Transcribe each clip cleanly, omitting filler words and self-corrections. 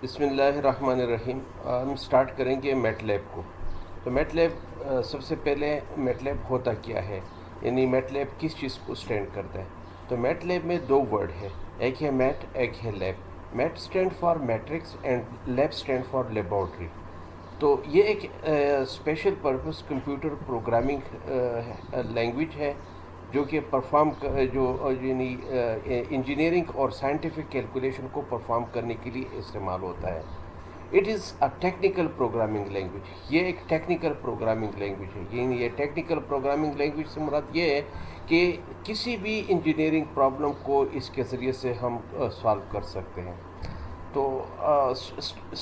بسم اللہ الرحمن الرحیم. ہم اسٹارٹ کریں گے میٹ لیب کو. تو میٹ لیب سب سے پہلے میٹ لیب ہوتا کیا ہے، یعنی میٹ لیب کس چیز کو اسٹینڈ کرتا ہے. تو میٹ لیب میں دو ورڈ ہے، ایک ہے میٹ، ایک ہے lab. Mat stand for matrix and lab stand for laboratory. تو یہ ایک special purpose computer programming language ہے جو کہ یعنی انجینئرنگ اور سائنٹیفک کیلکولیشن کو پرفارم کرنے کے لیے استعمال ہوتا ہے. It is a technical programming language. یہ ایک ٹیکنیکل پروگرامنگ لینگویج ہے. یہ ٹیکنیکل پروگرامنگ لینگویج سے مراد یہ ہے کہ کسی بھی انجینئرنگ پرابلم کو اس کے ذریعے سے ہم سالو کر سکتے ہیں. تو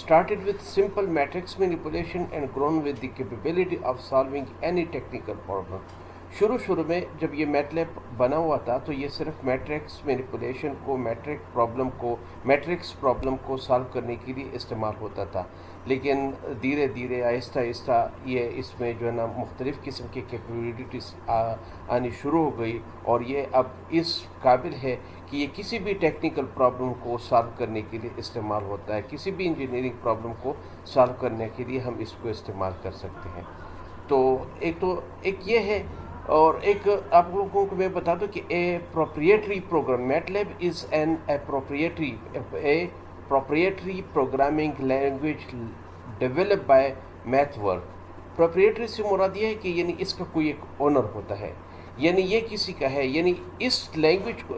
started with simple matrix manipulation and grown with the capability of solving any technical problem. شروع میں جب یہ میٹ لیب بنا ہوا تھا تو یہ صرف میٹرکس مینیپولیشن کو میٹرکس پرابلم کو سالو کرنے کے لیے استعمال ہوتا تھا، لیکن دھیرے دھیرے آہستہ یہ اس میں جو ہے نا مختلف قسم کی کیپیبلٹیز آنی شروع ہو گئی، اور یہ اب اس قابل ہے کہ یہ کسی بھی ٹیکنیکل پرابلم کو سالو کرنے کے لیے استعمال ہوتا ہے. کسی بھی انجینئرنگ پرابلم کو سالو کرنے کے لیے ہم اس کو استعمال کر سکتے ہیں. تو ایک یہ ہے، اور ایک آپ لوگوں کو میں بتا دوں کہ proprietary program MATLAB is an proprietary programming language develop by MathWorks. Proprietary سے مراد یہ ہے کہ یعنی اس کا کوئی ایک اونر ہوتا ہے، یعنی یہ کسی کا ہے. یعنی اس لینگویج کو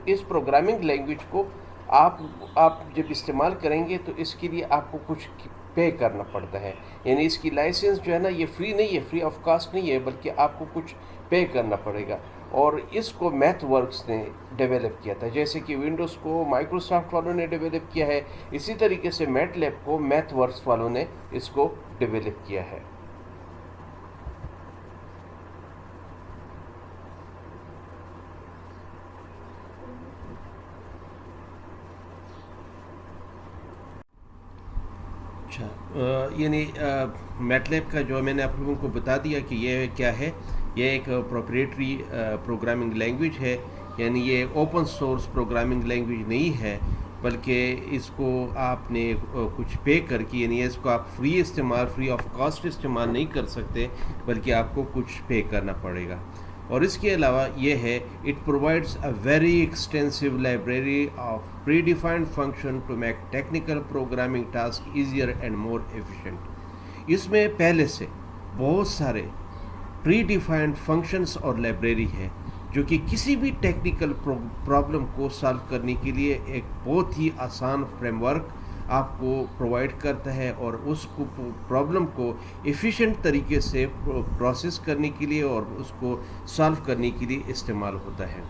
اس پروگرامنگ لینگویج کو آپ جب استعمال کریں گے تو اس کے لیے آپ کو کچھ پے کرنا پڑتا ہے. یعنی اس کی لائسنس جو ہے نا یہ فری نہیں ہے، فری آف کاسٹ نہیں ہے، بلکہ آپ کو کچھ پے کرنا پڑے گا. اور اس کو میتھ ورکس نے ڈیولپ کیا تھا. جیسے کہ ونڈوز کو مائکروسافٹ والوں نے ڈیولپ کیا ہے، اسی طریقے سے میٹ لیب کو میتھ ورکس والوں نے اس کو ڈیولپ کیا ہے. یعنی میٹ لیب کا جو میں نے آپ لوگوں کو بتا دیا کہ یہ کیا ہے. یہ ایک پروپریٹری پروگرامنگ لینگویج ہے. یعنی یہ اوپن سورس پروگرامنگ لینگویج نہیں ہے، بلکہ اس کو آپ نے کچھ پے کر کے، یعنی اس کو آپ فری آف کاسٹ استعمال نہیں کر سکتے، بلکہ آپ کو کچھ پے کرنا پڑے گا. اور اس کے علاوہ یہ ہے it provides a very extensive library of predefined function to make technical programming task easier and more efficient. اس میں پہلے سے بہت سارے پری ڈیفائنڈ فنکشنز اور لائبریری ہے جو کہ کسی بھی ٹیکنیکل پرابلم کو سالو کرنے کے لیے ایک بہت ہی آسان فریم ورک آپ کو پرووائڈ کرتا ہے، اور اس کو پرابلم کو ایفیشینٹ طریقے سے پروسیس کرنے کے لیے اور اس کو سالو کرنے کے لیے استعمال ہوتا ہے.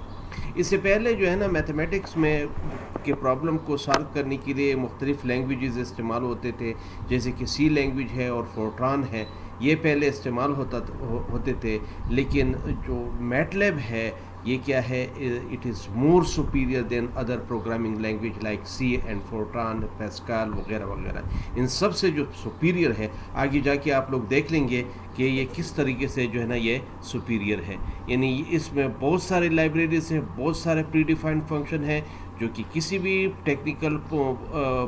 اس سے پہلے جو ہے نا میتھمیٹکس میں کے پرابلم کو سالو کرنے کے لیے مختلف لینگویجز استعمال ہوتے تھے، جیسے کہ سی لینگویج ہے اور فورٹران ہے. یہ پہلے استعمال ہوتے تھے، لیکن جو میٹ لیب ہے یہ کیا ہے، it is more superior than other programming language like C and Fortran, Pascal وغیرہ وغیرہ. ان سب سے جو سپیریئر ہے، آگے جا کے آپ لوگ دیکھ لیں گے کہ یہ کس طریقے سے جو ہے نا یہ سپیریئر ہے. یعنی اس میں بہت سارے لائبریریز ہیں، بہت سارے پری ڈیفائنڈ فنکشن ہیں جو کہ کسی بھی ٹیکنیکل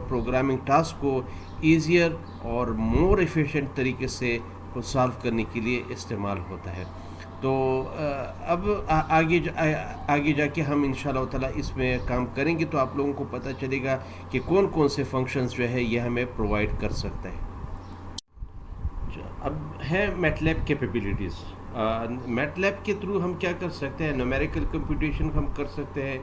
پروگرامنگ ٹاسک کو ایزیئر اور مور ایفیشینٹ طریقے سے سالو کرنے کے لیے استعمال ہوتا ہے. تو اب آگے جا کے ہم انشاءاللہ تعالیٰ اس میں کام کریں گے تو آپ لوگوں کو پتہ چلے گا کہ کون سے فنکشنز جو ہے یہ ہمیں پرووائڈ کر سکتا ہے. اب ہے mat lab capabilities. Mat lab کے تھرو ہم کیا کر سکتے ہیں، نومیریکل کمپیوٹیشن ہم کر سکتے ہیں.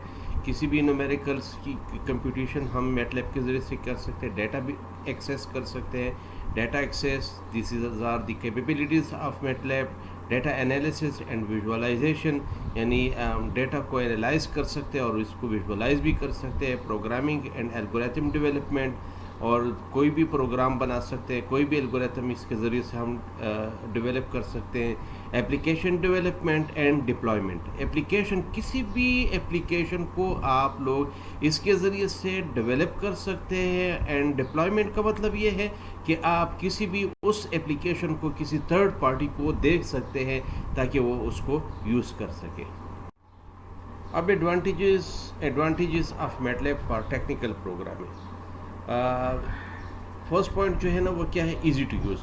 کسی بھی نومیریکلس کی کمپیوٹیشن ہم میٹ لیب کے ذریعے سے کر سکتے ہیں. ڈیٹا بھی ایکسیس کر سکتے ہیں. Data access, these are the capabilities of mat lab. Data analysis and visualisation, یعنی ڈیٹا کو انالائز کر سکتے ہیں اور اس کو ویژولائز بھی کر سکتے ہیں. پروگرامنگ اینڈ الگوریتھم ڈیولپمنٹ، اور کوئی بھی پروگرام بنا سکتے ہیں، کوئی بھی الگوریتھم اس کے ذریعے سے ہم ڈیولپ کر سکتے ہیں. Application development and deployment. کسی بھی ایپلیکیشن کو آپ لوگ اس کے ذریعے سے ڈیولپ کر سکتے ہیں. اینڈ ڈپلائمنٹ کا مطلب یہ ہے کہ آپ کسی بھی اس ایپلیکیشن کو کسی تھرڈ پارٹی کو دیکھ سکتے ہیں تاکہ وہ اس کو یوز کر سکے. اب advantages of mat lab for technical programming. First point جو ہے نا وہ کیا ہے، easy to use.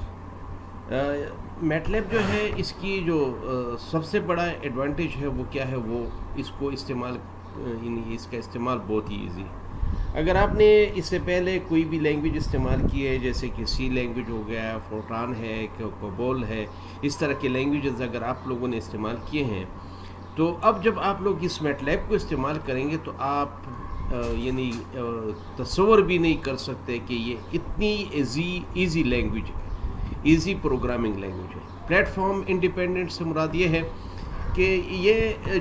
Mat lab جو ہے اس کی جو سب سے بڑا ایڈوانٹیج ہے وہ کیا ہے، وہ اس کو استعمال یعنی اس کا استعمال بہت ہی ایزی ہے. اگر آپ نے اس سے پہلے کوئی بھی لینگویج استعمال کی ہے، جیسے کہ سی لینگویج ہو گیا، فورٹران ہے، کوبول ہے، اس طرح کے لینگویجز اگر آپ لوگوں نے استعمال کیے ہیں، تو اب جب آپ لوگ اس میٹ لیب کو استعمال کریں گے تو آپ یعنی تصور بھی نہیں کر سکتے کہ یہ اتنی ایزی لینگویج ہے، ایزی پروگرامنگ لینگویج ہے. پلیٹ فارم انڈیپینڈنٹ سے مراد یہ ہے کہ یہ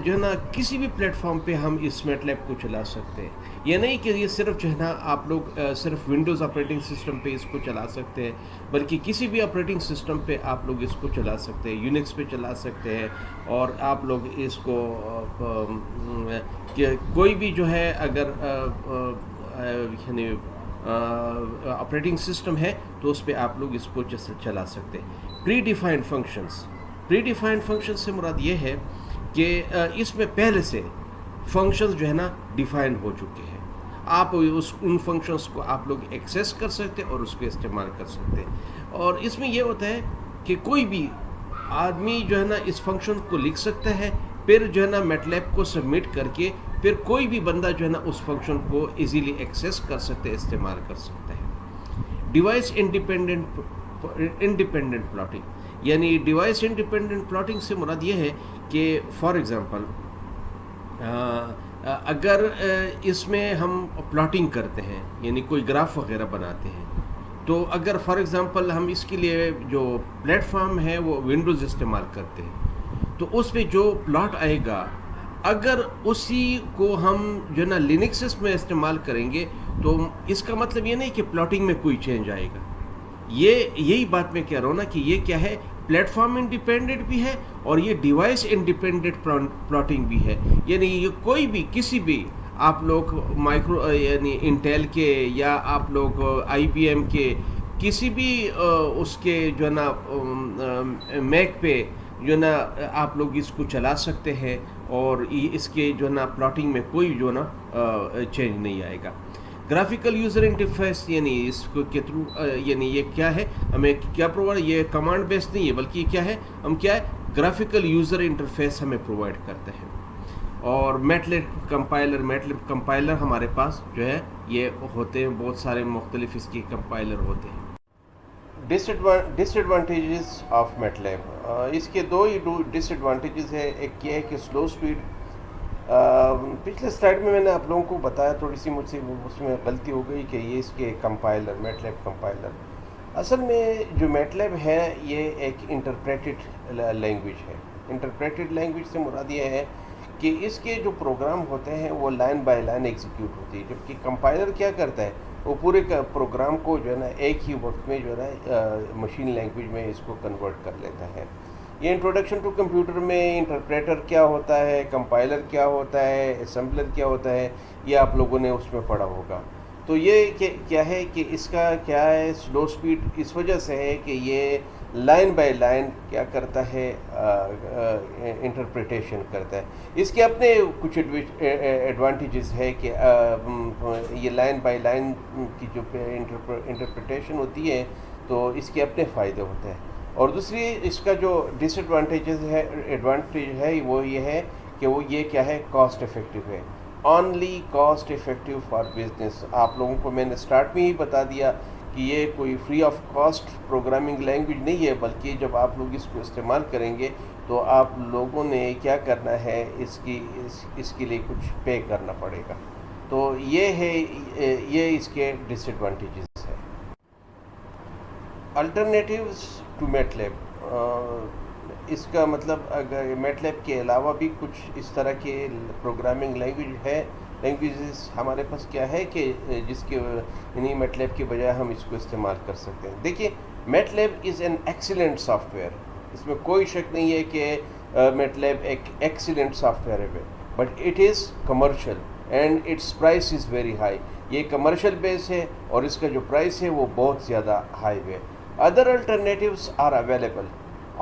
جو ہے نا کسی بھی پلیٹ فارم پہ ہم اس میٹ لیب کو چلا سکتے ہیں. یہ نہیں کہ یہ صرف جو ہے نا آپ لوگ صرف ونڈوز آپریٹنگ سسٹم پہ اس کو چلا سکتے ہیں، بلکہ کسی بھی آپریٹنگ سسٹم پہ آپ لوگ اس کو چلا سکتے ہیں، یونکس پہ چلا سکتے ہیں. اور آپ لوگ اس کو کوئی بھی جو ہے اگر یعنی آپریٹنگ سسٹم ہے تو اس پہ آپ لوگ اس کو چلا سکتے ہیں. پری ڈیفائنڈ فنکشن سے مراد یہ ہے کہ اس میں پہلے سے فنکشنز جو ہے نا ڈیفائن ہو چکے ہیں. آپ ان فنکشنز کو آپ لوگ ایکسیس کر سکتے اور اس کو استعمال کر سکتے. اور اس میں یہ ہوتا ہے کہ کوئی بھی آدمی جو ہے نا اس فنکشن کو لکھ سکتا ہے، پھر جو ہے نا میٹ لیب کو سبمٹ کر کے پھر کوئی بھی بندہ جو ہے نا اس فنکشن کو ایزیلی ایکسیس کر سکتے، استعمال کر سکتا ہے. ڈیوائس انڈیپینڈنٹ پلاٹنگ، یعنی ڈیوائس انڈیپینڈنٹ پلاٹنگ سے مراد یہ ہے کہ فار ایگزامپل اگر اس میں ہم پلاٹنگ کرتے ہیں، یعنی کوئی گراف وغیرہ بناتے ہیں، تو اگر فار ایگزامپل ہم اس کے لیے جو پلیٹ فارم ہے وہ ونڈوز استعمال کرتے ہیں، تو اس پہ جو پلاٹ آئے گا اگر اسی کو ہم جو ہے نا لینکسس میں استعمال کریں گے تو اس کا مطلب یہ نہیں کہ پلاٹنگ میں کوئی چینج آئے گا. یہی بات میں کہہ رہا ہوں نا کہ یہ کیا ہے، پلیٹ فارم انڈیپینڈنٹ بھی ہے اور یہ ڈیوائس انڈیپینڈنٹ پلاٹنگ بھی ہے. یعنی یہ کوئی بھی کسی بھی آپ لوگ مائکرو یعنی انٹیل کے یا آپ لوگ آئی بی ایم کے کسی بھی اس کے جو ہے نا میک پہ جو ہے نا آپ لوگ اس کو چلا سکتے ہیں اور اس کے جو ہے نا پلاٹنگ میں کوئی جو ہے نا چینج نہیں آئے گا. گرافیکل یوزر انٹرفیس، یعنی اس کو کے تھرو یعنی یہ کیا ہے، ہمیں کیا پرووائڈ، یہ کمانڈ بیس نہیں ہے بلکہ یہ کیا ہے، ہم کیا ہے گرافیکل یوزر انٹرفیس ہمیں پرووائڈ کرتے ہیں. اور میٹ لیب کمپائلر ہمارے پاس جو ہے یہ ہوتے ہیں، بہت سارے مختلف اس کے کمپائلر ہوتے ہیں. ڈس ایڈوانٹیجز آف میٹ لیب، اس کے دو ہی ڈس ایڈوانٹیجز ہے. ایک یہ ہے کہ سلو سپیڈ. پچھلے سلائڈ میں نے آپ لوگوں کو بتایا، تھوڑی سی مجھ سے اس میں غلطی ہو گئی کہ یہ اس کے کمپائلر، میٹ لیب کمپائلر. اصل میں جو میٹ لیب ہے یہ ایک انٹرپریٹڈ لینگویج ہے. انٹرپریٹڈ لینگویج سے مراد یہ ہے کہ اس کے جو پروگرام ہوتے ہیں وہ لائن بائی لائن ایگزیکیوٹ ہوتی ہے، جبکہ کمپائلر کیا کرتا ہے، وہ پورے پروگرام کو جو ہے نا ایک ہی وقت میں جو ہے نا مشین لینگویج میں اس کو کنورٹ کر لیتا ہے. یہ انٹروڈکشن ٹو کمپیوٹر میں انٹرپریٹر کیا ہوتا ہے، کمپائلر کیا ہوتا ہے، اسمبلر کیا ہوتا ہے، یہ آپ لوگوں نے اس میں پڑھا ہوگا. تو یہ کیا ہے کہ اس کا کیا ہے سلو سپیڈ اس وجہ سے ہے کہ یہ لائن بائی لائن کیا کرتا ہے، انٹرپریٹیشن کرتا ہے. اس کے اپنے کچھ ایڈوانٹیجز ہے کہ یہ لائن بائی لائن کی جو انٹرپریٹیشن ہوتی ہے تو اس کے اپنے فائدے ہوتے ہیں. اور دوسری اس کا جو ڈس ایڈوانٹیج ہے وہ یہ ہے کہ وہ یہ کیا ہے، کاسٹ افیکٹو ہے. Only cost effective for business. آپ لوگوں کو میں نے اسٹارٹ میں ہی بتا دیا کہ یہ کوئی free of cost programming language نہیں ہے، بلکہ جب آپ لوگ اس کو استعمال کریں گے تو آپ لوگوں نے کیا کرنا ہے، اس کے لیے کچھ پے کرنا پڑے گا. تو یہ اس کے ڈس ایڈوانٹیجز ہے. الٹرنیٹیوز ٹو میٹ لیب، اس کا مطلب اگر میٹ لیب کے علاوہ بھی کچھ اس طرح کے پروگرامنگ لینگویجز ہمارے پاس کیا ہے کہ جس کے یعنی میٹ لیب کے بجائے ہم اس کو استعمال کر سکتے ہیں. دیکھیے MATLAB is an excellent software, اس میں کوئی شک نہیں ہے کہ میٹ لیب ایک ایکسیلنٹ سافٹ ویئر ہے، but it is commercial and its price is very high. یہ کمرشل بیس ہے اور اس کا جو پرائس ہے وہ بہت زیادہ ہائی ہے. Other alternatives are available.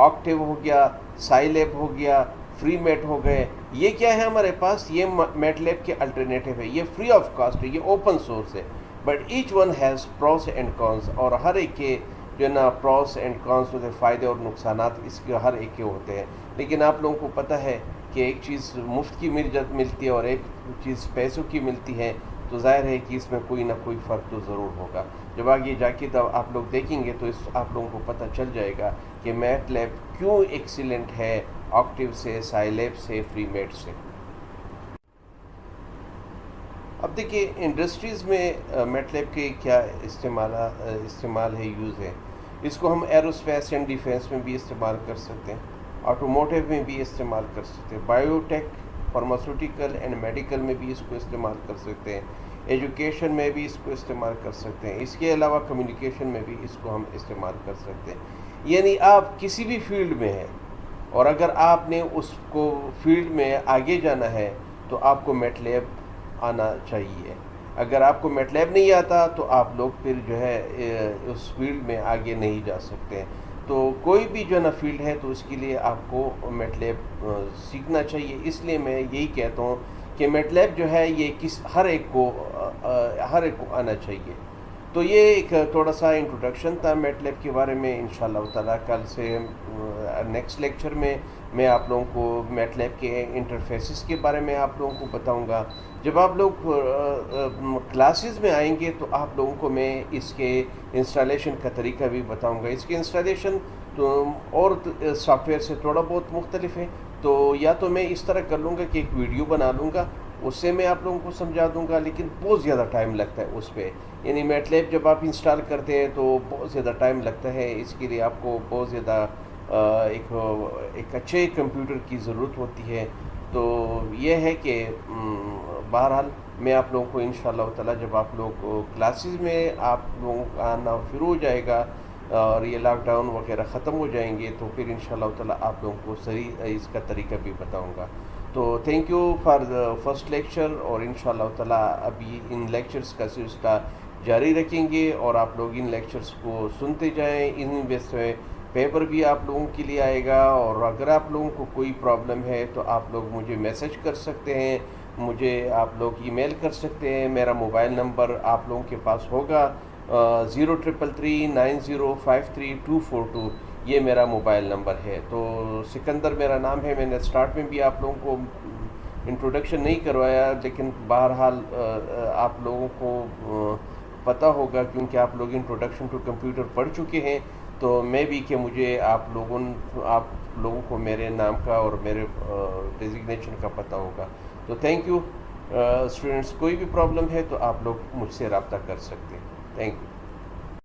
Octave ہو گیا، سائلیب ہو گیا، فری میٹ ہو گئے. یہ کیا ہے ہمارے پاس، یہ میٹ لیب کے الٹرنیٹیو ہے. یہ فری آف کاسٹ ہے، یہ اوپن سورس ہے. But each one has pros and cons, اور ہر ایک کے جو ہے نا پروس اینڈ کونس ہوتے ہیں، فائدے اور نقصانات اس کے ہر ایک کے ہوتے ہیں. لیکن آپ لوگوں کو پتہ ہے کہ ایک چیز مفت کی ملتی ہے اور ایک چیز پیسوں کی ملتی ہے، تو ظاہر ہے کہ اس میں کوئی نہ کوئی فرق تو ضرور ہوگا. جب آگے جا کے تب آپ لوگ دیکھیں گے تو آپ لوگوں کو پتہ چل جائے گا کہ میٹ لیب کیوں ایکسیلنٹ ہے آکٹیو سے، سائلیب سے، فری میٹ سے. اب دیکھیے انڈسٹریز میں میٹ لیب کے کیا استعمال ہے، یوز ہے. اس کو ہم ایروسپیس اینڈ ڈیفینس میں بھی استعمال کر سکتے ہیں، آٹوموٹیو میں بھی استعمال کر سکتے ہیں، bio take, pharmaceutical and medical میں بھی اس کو استعمال کر سکتے ہیں، ایجوکیشن میں بھی اس کو استعمال کر سکتے ہیں. اس کے علاوہ کمیونیکیشن میں بھی اس کو ہم استعمال کر سکتے ہیں. یعنی آپ کسی بھی فیلڈ میں ہیں اور اگر آپ نے اس کو فیلڈ میں آگے جانا ہے تو آپ کو میٹ لیب آنا چاہیے. اگر آپ کو میٹ لیب نہیں آتا تو آپ لوگ پھر جو ہے اس فیلڈ میں آگے نہیں جا سکتے. تو کوئی بھی جو ہے نا فیلڈ ہے تو اس کے لیے آپ کو میٹ لیب سیکھنا چاہیے. اس لیے میں یہی کہتا ہوں کہ میٹ لیب جو ہے یہ ہر ایک کو آنا چاہیے. تو یہ ایک تھوڑا سا انٹروڈکشن تھا میٹ لیب کے بارے میں. انشاءاللہ تعالیٰ کل سے نیکسٹ لیکچر میں آپ لوگوں کو میٹ لیب کے انٹرفیسز کے بارے میں آپ لوگوں کو بتاؤں گا. جب آپ لوگ کلاسز میں آئیں گے تو آپ لوگوں کو میں اس کے انسٹالیشن کا طریقہ بھی بتاؤں گا. اس کے انسٹالیشن تو اور سافٹ ویئر سے تھوڑا بہت مختلف ہے. تو یا تو میں اس طرح کر لوں گا کہ ایک ویڈیو بنا لوں گا، اس سے میں آپ لوگوں کو سمجھا دوں گا، لیکن بہت زیادہ ٹائم لگتا ہے اس پہ. یعنی میٹ لیب جب آپ انسٹال کرتے ہیں تو بہت زیادہ ٹائم لگتا ہے. اس کے لیے آپ کو بہت زیادہ ایک اچھے کمپیوٹر کی ضرورت ہوتی ہے. تو یہ ہے کہ بہرحال میں آپ لوگوں کو انشاءاللہ تعالیٰ جب آپ لوگ کلاسز میں آپ لوگوں کا آنا شروع ہو جائے گا اور یہ لاک ڈاؤن وغیرہ ختم ہو جائیں گے تو پھر انشاءاللہ تعالیٰ آپ لوگوں کو صحیح اس کا طریقہ بھی بتاؤں گا. تو thank you for the first lecture, اور انشاءاللہ تعالیٰ ابھی ان لیکچرز کا سلسلہ جاری رکھیں گے اور آپ لوگ ان لیکچرز کو سنتے جائیں. ان میں پیپر بھی آپ لوگوں کے لیے آئے گا، اور اگر آپ لوگوں کو کوئی پرابلم ہے تو آپ لوگ مجھے میسج کر سکتے ہیں، مجھے آپ لوگ ای میل کر سکتے ہیں. میرا موبائل نمبر آپ لوگوں کے پاس ہوگا 0333905342. یہ میرا موبائل نمبر ہے. تو سکندر میرا نام ہے. میں نے اسٹارٹ میں بھی آپ لوگوں کو انٹروڈکشن نہیں کروایا، لیکن بہرحال آپ لوگوں کو پتہ ہوگا کیونکہ آپ لوگ انٹروڈکشن ٹو کمپیوٹر پڑھ چکے ہیں. تو میں بھی کہ مجھے آپ لوگوں کو میرے نام کا اور میرے ڈیزگنیشن کا پتہ ہوگا. تو تھینک یو اسٹوڈنٹس. کوئی بھی پرابلم ہے تو آپ لوگ مجھ سے رابطہ کر سکتے ہیں. Thank you.